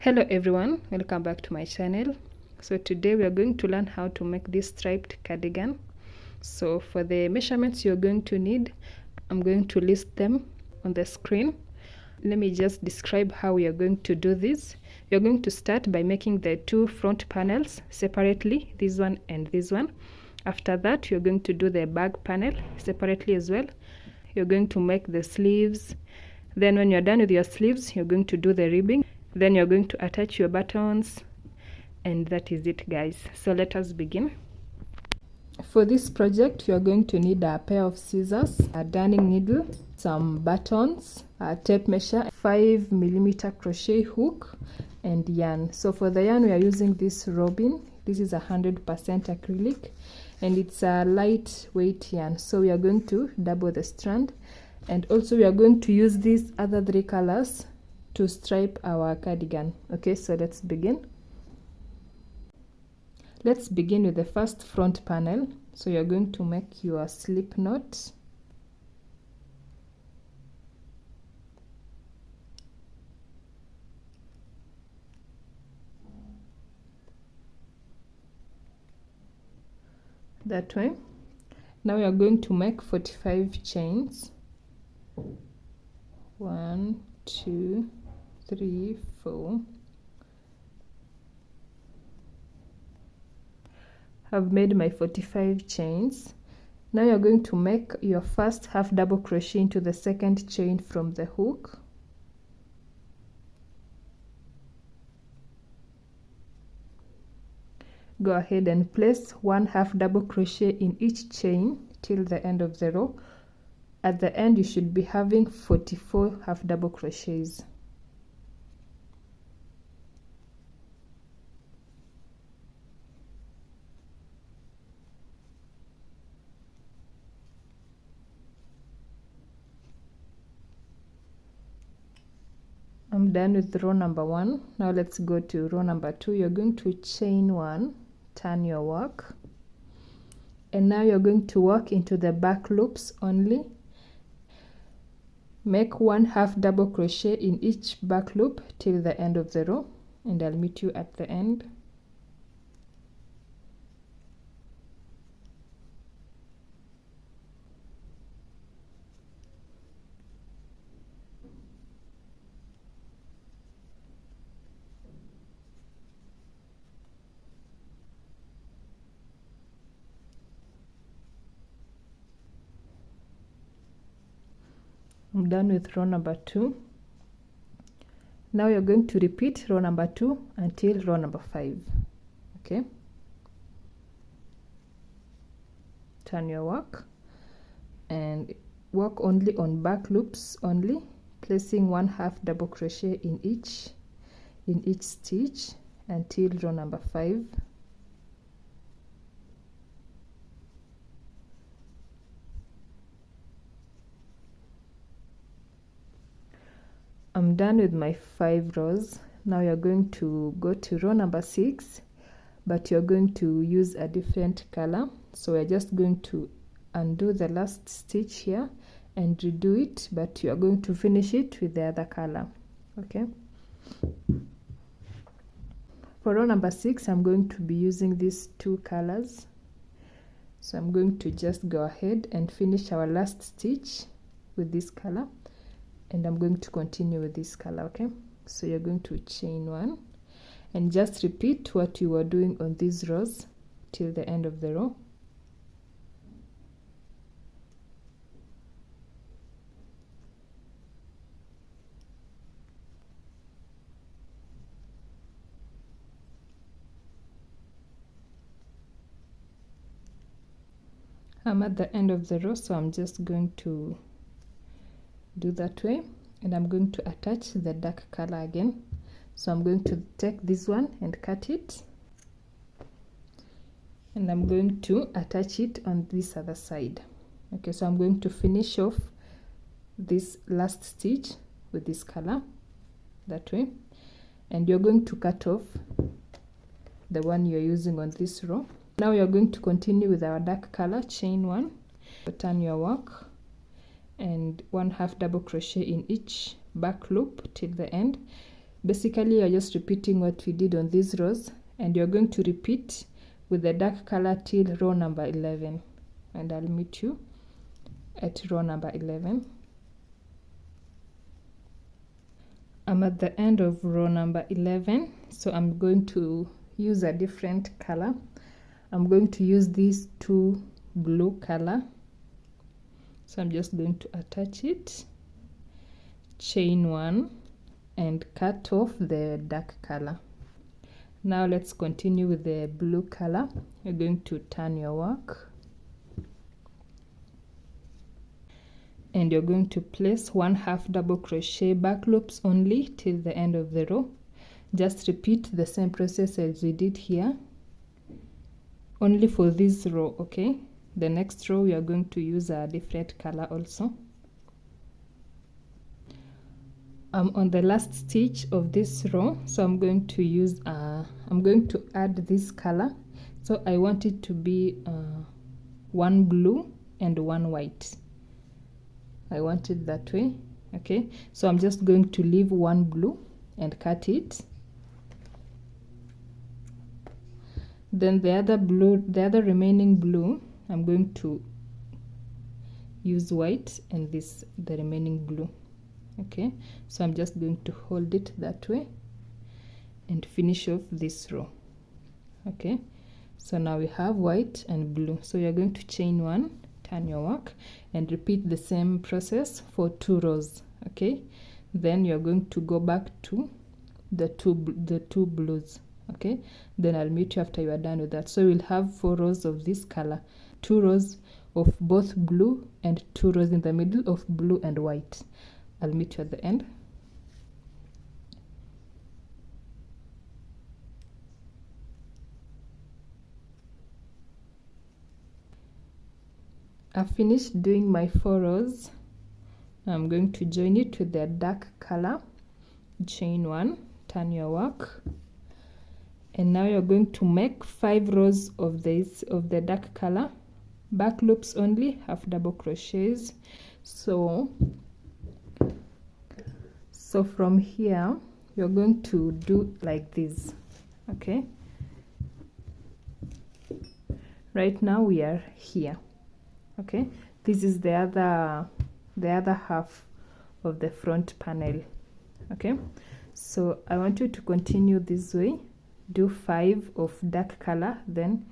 Hello everyone, welcome back to my channel. So today we are going to learn how to make this striped cardigan. So for the measurements you're going to need, I'm going to list them on the screen. Let me just describe how we are going to do this. You're going to start by making the two front panels separately, this one and this one. After that, you're going to do the back panel separately as well. You're going to make the sleeves. Then when you're done with your sleeves, you're going to do the ribbing. Then you're going to attach your buttons, and that is it, guys. So let us begin. For this project, you're going to need a pair of scissors, a darning needle, some buttons, a tape measure, 5mm crochet hook, and yarn. So for the yarn, we are using this robin. This is 100% acrylic, and it's a lightweight yarn. So we are going to double the strand, and also we are going to use these other three colors to stripe our cardigan. Okay, so let's begin. Let's begin with the first front panel. So you're going to make your slip knot. That way. Now you're going to make 45 chains. 1, 2, 3, 4. I've made my 45 chains. Now you're going to make your first half double crochet into the second chain from the hook. Go ahead and place one half double crochet in each chain till the end of the row. At the end, you should be having 44 half double crochets. I'm done with row number 1. Now let's go to row number 2. You're going to chain 1, turn your work, and now you're going to work into the back loops only. Make one half double crochet in each back loop till the end of the row, and I'll meet you at the end. I'm done with row number 2. Now you're going to repeat row number 2 until row number 5. Okay. Turn your work and work only on back loops only, placing one half double crochet in each stitch until row number 5. I'm done with my 5 rows. Now you're going to go to row number 6, but you're going to use a different color. So we're just going to undo the last stitch here and redo it, but you are going to finish it with the other color. Okay. For row number 6, I'm going to be using these two colors. So I'm going to just go ahead and finish our last stitch with this color, and I'm going to continue with this color. Okay, so you're going to chain 1 and just repeat what you were doing on these rows till the end of the row. I'm at the end of the row, so I'm just going to do that way, and I'm going to attach the dark color again. So I'm going to take this one and cut it, and I'm going to attach it on this other side. Okay, so I'm going to finish off this last stitch with this color that way, and you're going to cut off the one you're using on this row. Now you're going to continue with our dark color. Chain 1, turn your work, and one half double crochet in each back loop till the end. Basically you're just repeating what we did on these rows, and you're going to repeat with the dark color till row number 11, and I'll meet you at row number 11. I'm at the end of row number 11, so I'm going to use a different color. I'm going to use these two blue color, so I'm just going to attach it, chain one, and cut off the dark color. Now let's continue with the blue color. You're going to turn your work, and you're going to place 1/2 double crochet back loops only till the end of the row. Just repeat the same process as we did here, only for this row, okay? The next row we are going to use a different color also. I'm on the last stitch of this row, so I'm going to use I'm going to add this color. So I want it to be one blue and one white. I want it that way, okay? So I'm just going to leave one blue and cut it. Then the other remaining blue, I'm going to use white, and the remaining blue. Okay, so I'm just going to hold it that way and finish off this row. Okay, so now we have white and blue. So you're going to chain one, turn your work, and repeat the same process for 2 rows. Okay, then you're going to go back to the two blues. Okay, then I'll meet you after you are done with that. So we'll have 4 rows of this color, 2 rows of both blue and 2 rows in the middle of blue and white. I'll meet you at the end. I've finished doing my 4 rows. I'm going to join it with the dark color, chain one, turn your work, and now you're going to make 5 rows of the dark color, back loops only, half double crochets. So from here you're going to do like this. Okay, right now we are here. Okay, this is the other half of the front panel. Okay, so I want you to continue this way, do 5 of dark color, then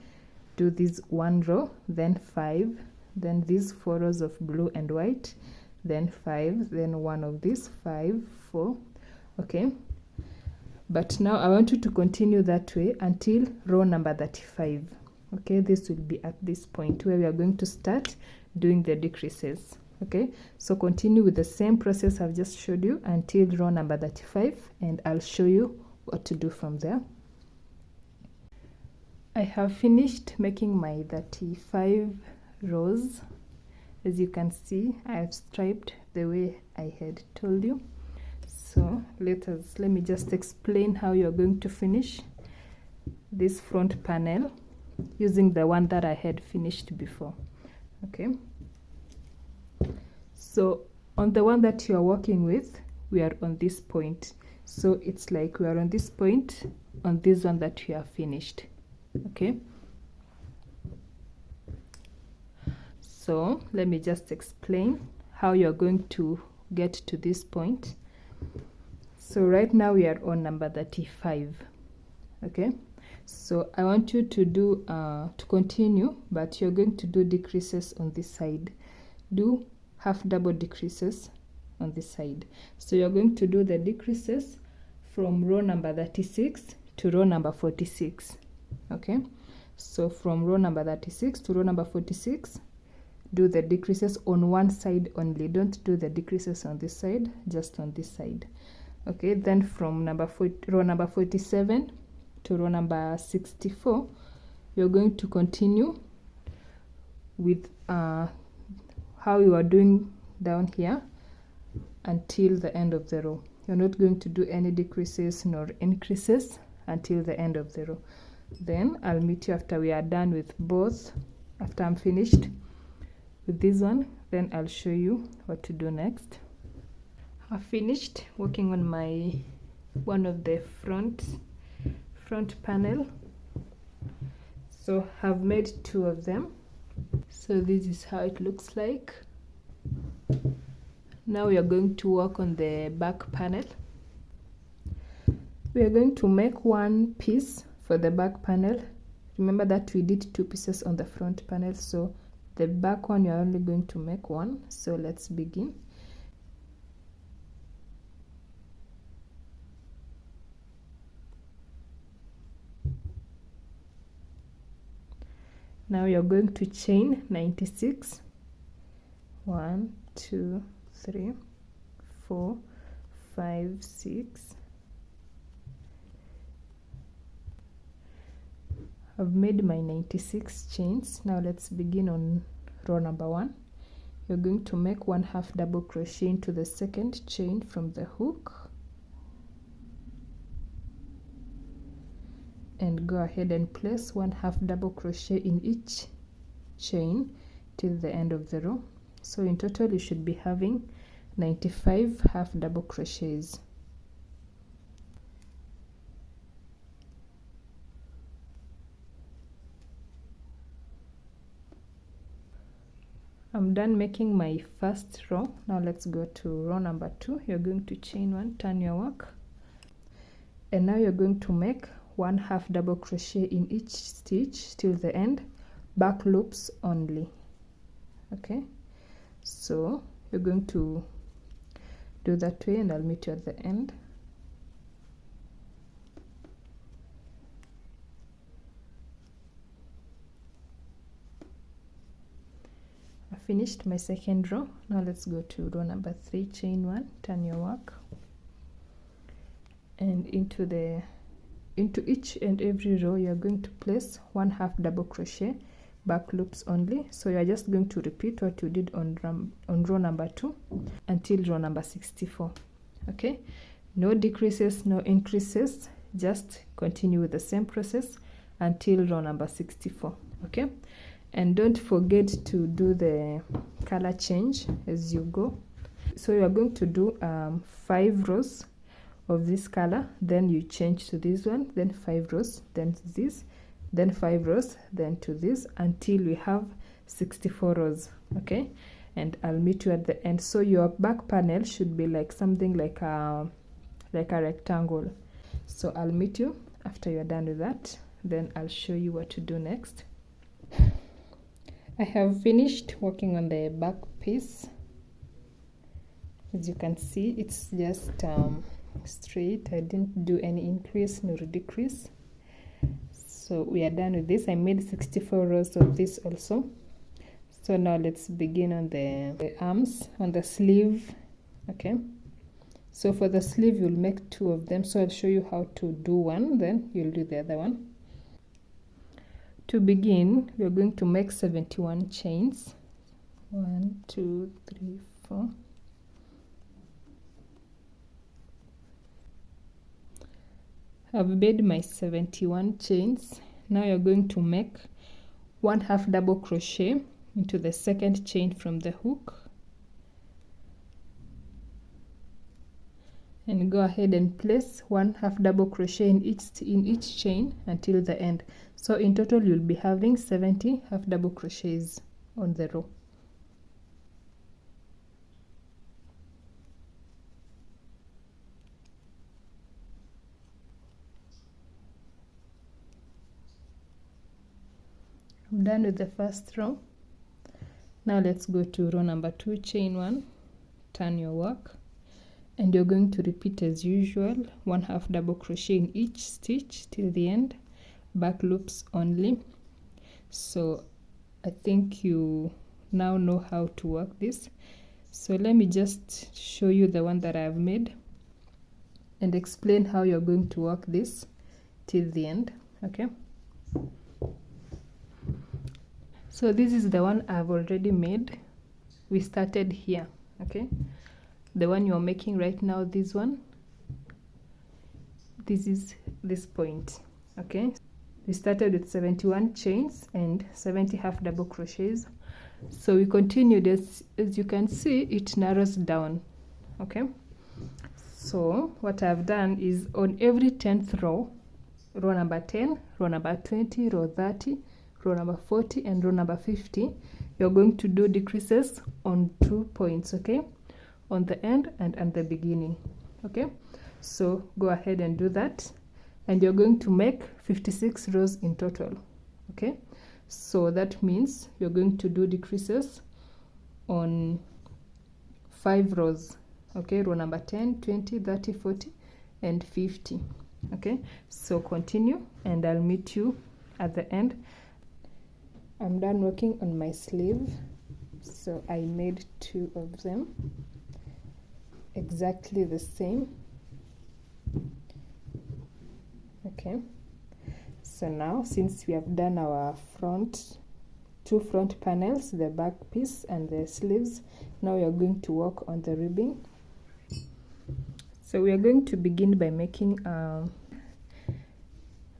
do this 1 row, then 5, then these 4 rows of blue and white, then 5, then 1 of these, 5, 4. Okay, but now I want you to continue that way until row number 35. Okay, this will be at this point where we are going to start doing the decreases. Okay, so continue with the same process I've just showed you until row number 35, and I'll show you what to do from there. I have finished making my 35 rows. As you can see, I have striped the way I had told you. So let me just explain how you're going to finish this front panel using the one that I had finished before. Okay, so on the one that you are working with, we are on this point. So it's like we are on this point on this one that you have finished. Okay, so let me just explain how you're going to get to this point. So right now we are on number 35. Okay, so I want you to do to continue, but you're going to do decreases on this side. Do half double decreases on this side. So you're going to do the decreases from row number 36 to row number 46. Okay, so from row number 36 to row number 46, do the decreases on one side only. Don't do the decreases on this side, just on this side. Okay, then from row number 47 to row number 64, you're going to continue with how you are doing down here until the end of the row. You're not going to do any decreases nor increases until the end of the row. Then I'll meet you after we are done with both. After I'm finished with this one, then I'll show you what to do next. I've finished working on my one of the front panel. So I've made 2 of them. So this is how it looks like. Now we are going to work on the back panel. We are going to make 1 piece for the back panel. Remember that we did 2 pieces on the front panel, so the back one you are only going to make 1. So let's begin. Now you're going to chain 96. 1, 2, 3, 4, 5, 6. I've made my 96 chains. Now let's begin on row number 1. You're going to make 1/2 double crochet into the second chain from the hook, and go ahead and place 1/2 double crochet in each chain till the end of the row. So in total you should be having 95 half double crochets. I'm done making my first row. Now let's go to row number 2. You're going to chain 1, turn your work, and now you're going to make 1/2 double crochet in each stitch till the end, back loops only. Okay, so you're going to do that way, and I'll meet you at the end. I finished my second row. Now let's go to row number 3. Chain 1, turn your work, and into each and every row you're going to place 1/2 double crochet, back loops only. So you're just going to repeat what you did on row number 2 until row number 64. Okay, no decreases, no increases, just continue with the same process until row number 64. Okay, and don't forget to do the color change as you go. So you are going to do 5 rows of this color, then you change to this one, then 5 rows, then to this, then 5 rows, then to this, until we have 64 rows. Okay, and I'll meet you at the end. So your back panel should be like something like a rectangle. So I'll meet you after you're done with that, then I'll show you what to do next. I have finished working on the back piece. As you can see, it's just straight. I didn't do any increase nor decrease. So we are done with this. I made 64 rows of this also. So now let's begin on the arms, on the sleeve. Okay, so for the sleeve you'll make 2 of them. So I'll show you how to do one, then you'll do the other one. To begin, we're going to make 71 chains. 1, 2, 3, 4. I've made my 71 chains. Now you're going to make 1/2 double crochet into the second chain from the hook, and go ahead and place 1/2 double crochet in each chain until the end. So in total you'll be having 70 half double crochets on the row. I'm done with the first row. Now let's go to row number 2. Chain 1, turn your work, and you're going to repeat as usual, 1/2 double crochet in each stitch till the end, back loops only. So I think you now know how to work this. So let me just show you the one that I've made and explain how you're going to work this till the end. Okay, so this is the one I've already made. We started here. Okay, the one you're making right now, this one, this is this point. Okay, we started with 71 chains and 70 half double crochets. So we continued. As you can see, it narrows down. Okay, So what I've done is on every 10th row, row number 10, row number 20, row 30, row number 40, and row number 50, you're going to do decreases on 2 points, okay, on the end and at the beginning. Okay, so go ahead and do that, and you're going to make 56 rows in total. Okay, so that means you're going to do decreases on 5 rows. Okay, row number 10, 20, 30, 40, and 50. Okay, so continue and I'll meet you at the end. I'm done working on my sleeve, so I made 2 of them exactly the same. Okay, so now since we have done our two front panels, the back piece and the sleeves, now we are going to work on the ribbing. So we are going to begin by making the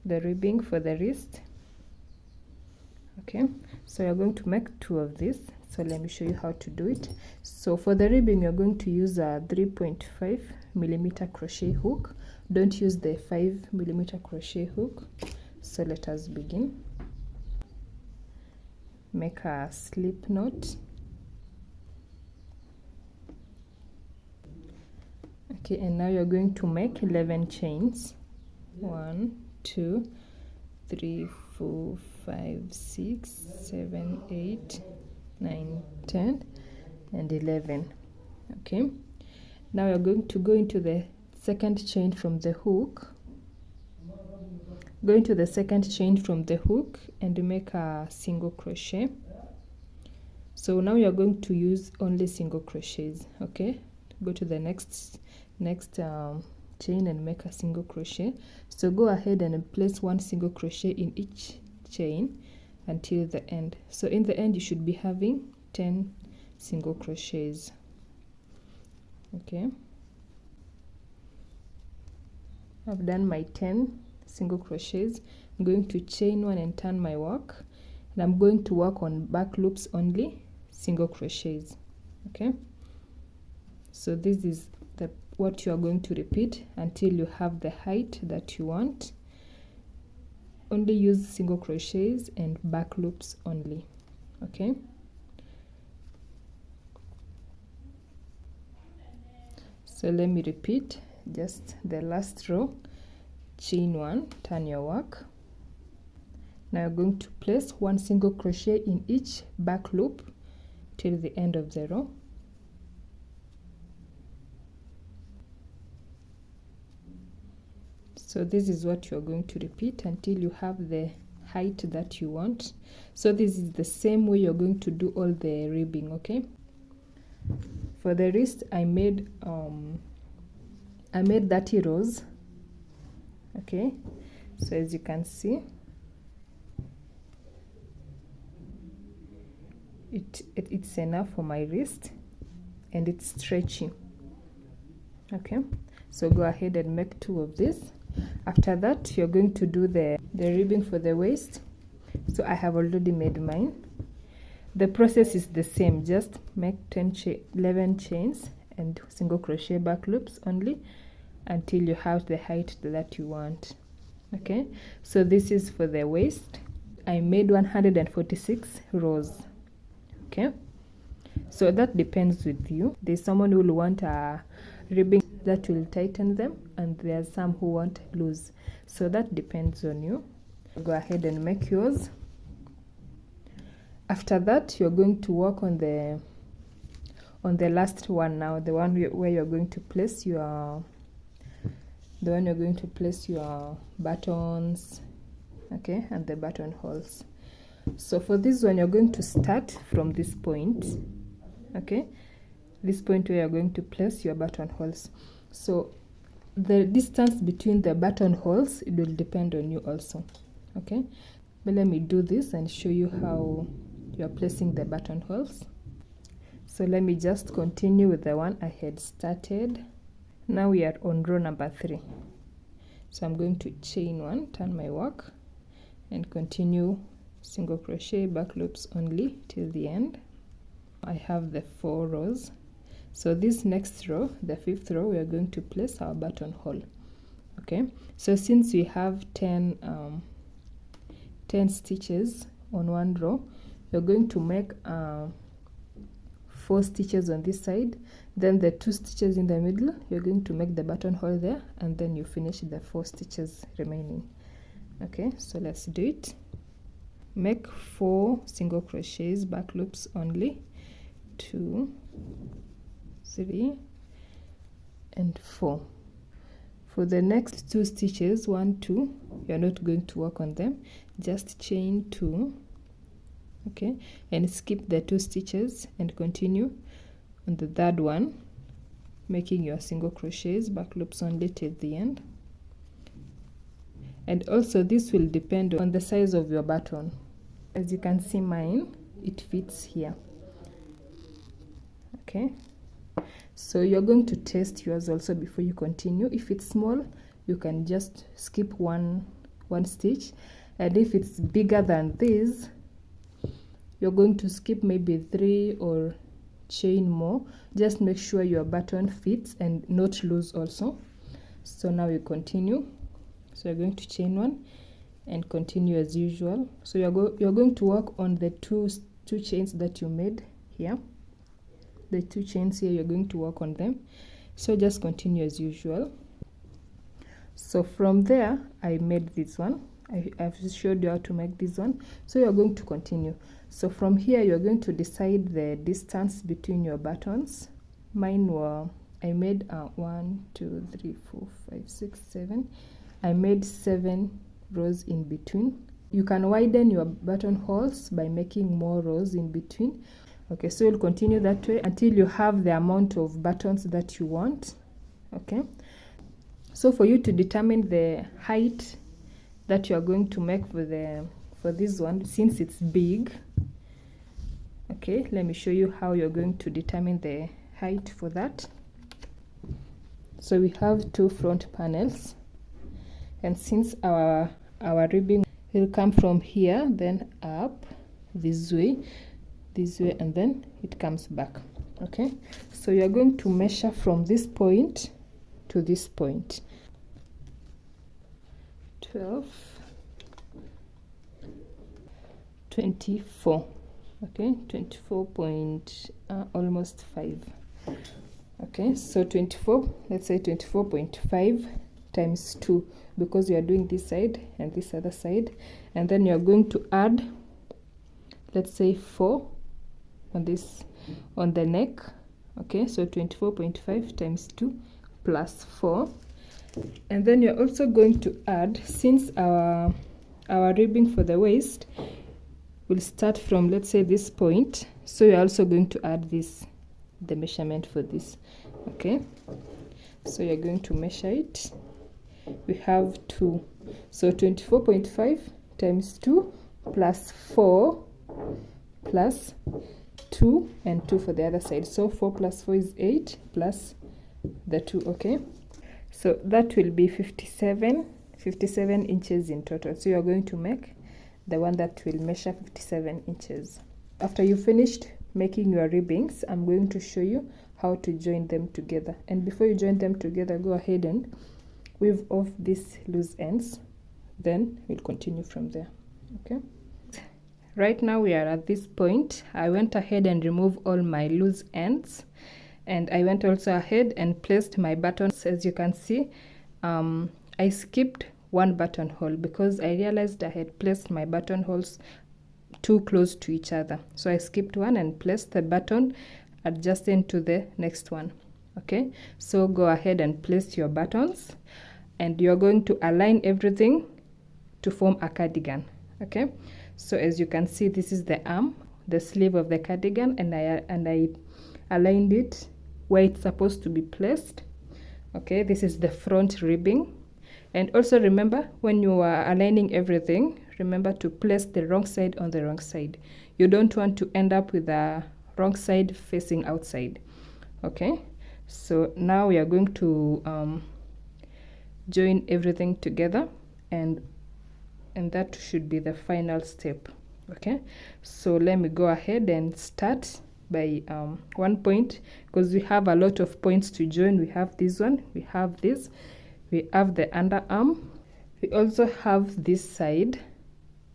ribbing for the wrist. Okay, so you're going to make 2 of these, so let me show you how to do it. So for the ribbing, you're going to use a 3.5mm crochet hook. Don't use the 5mm crochet hook. So let us begin. Make a slip knot. Okay, and now you're going to make 11 chains. 1, 2, 3, 4, 5, 6, 7, 8, 9, 10, and 11. Okay, now you're going to go into the second chain from the hook. Go into the second chain from the hook and make a single crochet. So now you're going to use only single crochets. Okay, go to the next chain and make a single crochet. So go ahead and place 1 single crochet in each chain until the end. So in the end you should be having 10 single crochets. Okay, I've done my 10 single crochets. I'm going to chain 1 and turn my work, and I'm going to work on back loops only, single crochets. Okay, so this is what you are going to repeat until you have the height that you want. Only use single crochets and back loops only. Okay, so let me repeat just the last row. Chain 1, turn your work. Now you're going to place 1 single crochet in each back loop till the end of the row. So this is what you're going to repeat until you have the height that you want. So this is the same way you're going to do all the ribbing. Okay, for the wrist I made 30 rows. Okay, so as you can see, it's enough for my wrist and it's stretchy. Okay, so go ahead and make 2 of this. After that you're going to do the ribbing for the waist. So I have already made mine. The process is the same, just make 11 chains and single crochet back loops only until you have the height that you want. Okay, so this is for the waist. I made 146 rows. Okay, so that depends with you. There's someone who will want a ribbing that will tighten them, and there's some who want loose, so that depends on you. Go ahead and make yours. After that you're going to work on the last one now, the one where you're going to place your buttons, okay, and the buttonholes. So for this one you're going to start from this point. Okay, this point where you're going to place your buttonholes. So the distance between the buttonholes, it will depend on you also. Okay, but let me do this and show you how you're placing the buttonholes. So let me just continue with the one I had started. Now we are on row number 3. So I'm going to chain 1, turn my work, and continue single crochet back loops only till the end. I have the 4 rows. So this next row, the 5th row, we are going to place our buttonhole. Okay, so since we have 10 stitches on one row, you're going to make 4 stitches on this side, then the 2 stitches in the middle, you're going to make the buttonhole there, and then you finish the 4 stitches remaining. Okay, so let's do it. Make 4 single crochets, back loops only, 2, 3 and 4. For the next 2 stitches, 1, 2, you're not going to work on them, just chain 2, okay, and skip the 2 stitches and continue on the 3rd one, making your single crochets, back loops only till the end. And also this will depend on the size of your button. As you can see, mine, it fits here. Okay, so you're going to test yours also before you continue. If it's small, you can just skip one stitch, and if it's bigger than this, you're going to skip maybe 3 or chain more. Just make sure your button fits and not loose also. So now you continue. So you're going to chain 1 and continue as usual. So you're going to work on the two chains that you made here. The 2 chains here, you're going to work on them. So just continue as usual. So from there, I made this one. I've showed you how to make this one. So you're going to continue. So from here, you're going to decide the distance between your buttons. Mine were, I made 1, 2, 3, 4, 5, 6, 7. I made 7 rows in between. You can widen your buttonholes by making more rows in between. Okay, so you'll continue that way until you have the amount of buttons that you want. Okay, so for you to determine the height that you are going to make for this one, since it's big, okay, let me show you how you're going to determine the height for that. So we have 2 front panels, and since our ribbing will come from here, then up this way, and then it comes back. Okay, so you're going to measure from this point to this point. 12, 24. Okay, 24 point almost 5. Okay, so 24, let's say 24.5 times 2, because we are doing this side and this other side, and then you're going to add, let's say 4 on this, on the neck. Okay, so 24.5 times 2 plus 4, and then you're also going to add, since our ribbing for the waist will start from, let's say, this point, so you're also going to add this, the measurement for this. Okay, so you're going to measure it. We have 2, so 24.5 times 2 plus 4 plus 2 and 2 for the other side. So 4 plus 4 is 8 plus the 2. Okay, so that will be 57 inches in total. So you're going to make the one that will measure 57 inches. After you finished making your ribbings, I'm going to show you how to join them together. And before you join them together, go ahead and weave off these loose ends, then we'll continue from there. Okay, right now we are at this point. I went ahead and removed all my loose ends, and I went also ahead and placed my buttons. As you can see, I skipped one buttonhole because I realized I had placed my buttonholes too close to each other. So I skipped one and placed the button adjacent to the next one. Okay, so go ahead and place your buttons, and you're going to align everything to form a cardigan. Okay, so as you can see, this is the arm, the sleeve of the cardigan, and I aligned it where it's supposed to be placed. Okay, this is the front ribbing. And also remember, when you are aligning everything, remember to place the wrong side on the wrong side. You don't want to end up with the wrong side facing outside. Okay, so now we are going to join everything together, and that should be the final step. Okay, so let me go ahead and start by 1 point, because we have a lot of points to join. We have this one, we have this, we have the underarm, we also have this side,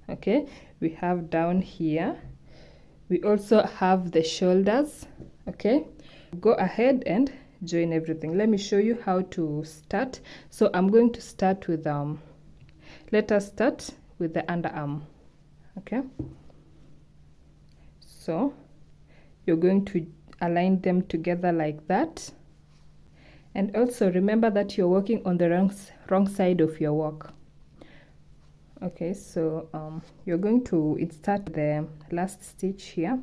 okay, we have down here, we also have the shoulders, okay. Go ahead and join everything. Let me show you how to start. So I'm going to start with let us start with the underarm, okay. So you're going to align them together like that, and also remember that you're working on the wrong side of your work. Okay, so you're going to insert the last stitch here,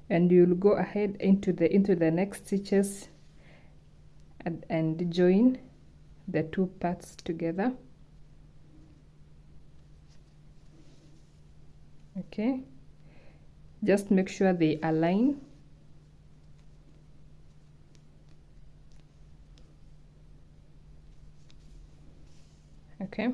and you'll go ahead into the next stitches and join the two parts together. Okay, just make sure they align. Okay,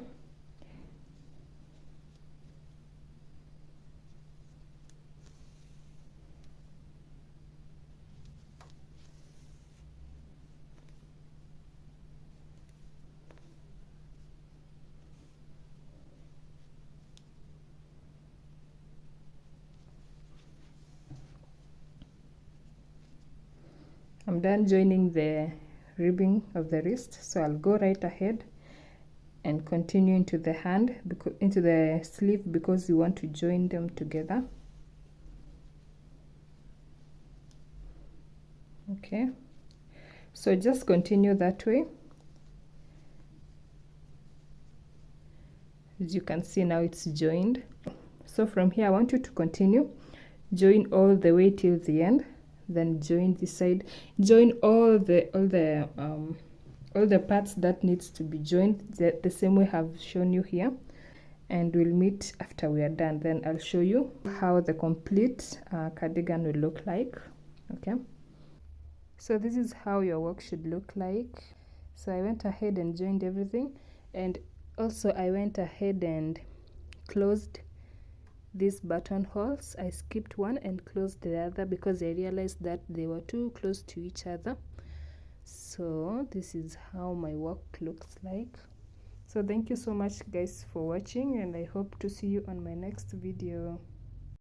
I'm done joining the ribbing of the wrist, so I'll go right ahead and continue into the hand, into the sleeve, because you want to join them together. Okay, so just continue that way. As you can see now, it's joined. So from here I want you to continue, join all the way till the end, then join this side, join all the parts that needs to be joined the same way I've shown you here, and we'll meet after we are done. Then I'll show you how the complete cardigan will look like. Okay, so this is how your work should look like. So I went ahead and joined everything, and also I went ahead and closed these buttonholes. I skipped one and closed the other because I realized that they were too close to each other. So this is how my work looks like. So thank you so much guys for watching, and I hope to see you on my next video.